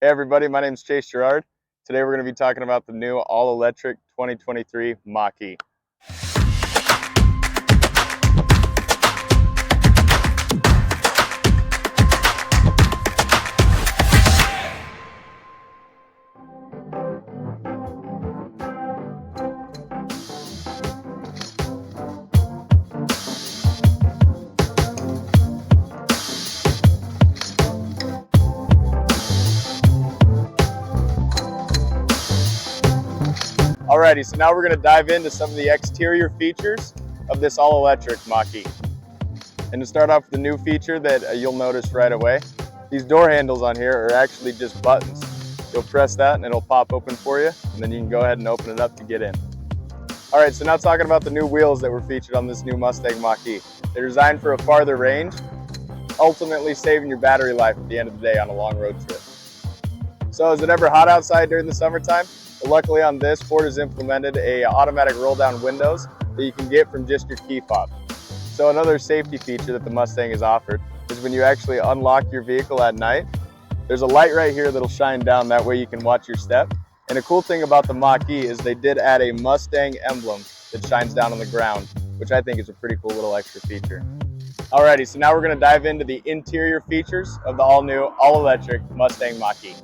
Hey everybody, my name is Chase Gerard. Today we're going to be talking about the new all-electric 2023 Mach-E. Alrighty, so now we're going to dive into some of the exterior features of this all-electric Mach-E. And to start off with the new feature that you'll notice right away, these door handles on here are actually just buttons. You'll press that and it'll pop open for you, and then you can go ahead and open it up to get in. Alright, so now talking about the new wheels that were featured on this new Mustang Mach-E. They're designed for a farther range, ultimately saving your battery life at the end of the day on a long road trip. So is it ever hot outside during the summertime? Well, luckily on this, Ford has implemented a automatic roll down windows that you can get from just your key fob. So another safety feature that the Mustang has offered is when you actually unlock your vehicle at night, there's a light right here that'll shine down, that way you can watch your step. And a cool thing about the Mach-E is they did add a Mustang emblem that shines down on the ground, which I think is a pretty cool little extra feature. Alrighty, so now we're going to dive into the interior features of the all-new, all-electric Mustang Mach-E.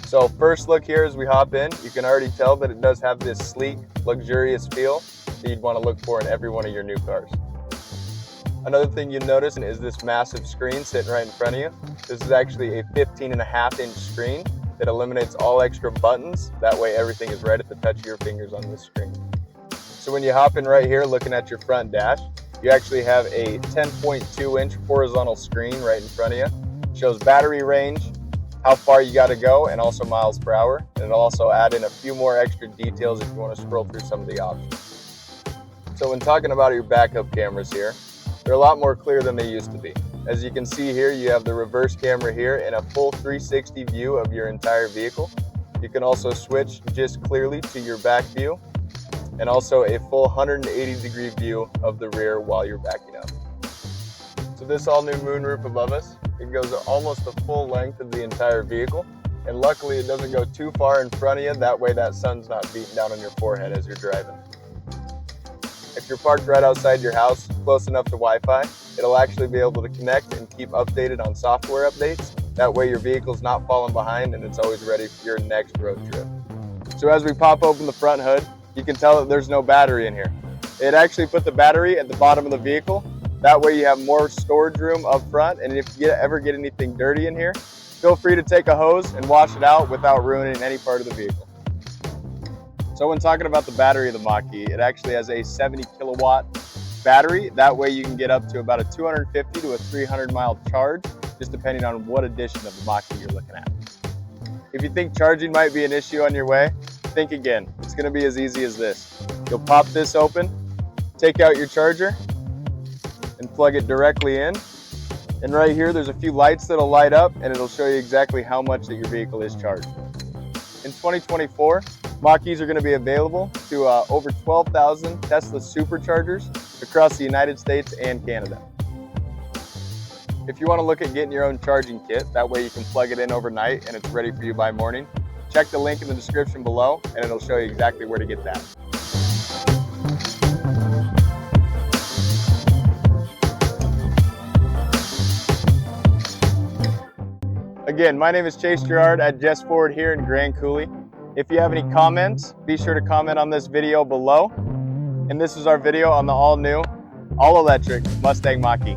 So first look here as we hop in, you can already tell that it does have this sleek, luxurious feel that you'd want to look for in every one of your new cars. Another thing you'll notice is this massive screen sitting right in front of you. This is actually a 15.5-inch screen that eliminates all extra buttons. That way everything is right at the touch of your fingers on this screen. So when you hop in right here looking at your front dash, you actually have a 10.2-inch horizontal screen right in front of you. It shows battery range, how far you got to go, and also miles per hour. And it'll also add in a few more extra details if you want to scroll through some of the options. So when talking about your backup cameras here, they're a lot more clear than they used to be. As you can see here, you have the reverse camera here and a full 360 view of your entire vehicle. You can also switch just clearly to your back view, and also a full 180-degree view of the rear while you're backing up. So this all new moonroof above us, it goes almost the full length of the entire vehicle, and luckily it doesn't go too far in front of you, that way that sun's not beating down on your forehead as you're driving. If you're parked right outside your house, close enough to Wi-Fi, it'll actually be able to connect and keep updated on software updates. That way your vehicle's not falling behind and it's always ready for your next road trip. So as we pop open the front hood, you can tell that there's no battery in here. It actually put the battery at the bottom of the vehicle. That way you have more storage room up front, and if you ever get anything dirty in here, feel free to take a hose and wash it out without ruining any part of the vehicle. So when talking about the battery of the Mach-E, it actually has a 70 kilowatt battery. That way you can get up to about a 250 to a 300 mile charge, just depending on what edition of the Mach-E you're looking at. If you think charging might be an issue on your way, think again. It's going to be as easy as this. You'll pop this open, take out your charger, and plug it directly in. And right here there's a few lights that'll light up, and it'll show you exactly how much that your vehicle is charged. In 2024, Mach-E's are going to be available to over 12,000 Tesla superchargers across the United States and Canada. If you want to look at getting your own charging kit, that way you can plug it in overnight and it's ready for you by morning, check the link in the description below and it'll show you exactly where to get that. Again, my name is Chase Gerard at Jess Ford here in Grand Coulee. If you have any comments, be sure to comment on this video below. And this is our video on the all-new, all-electric Mustang Mach-E.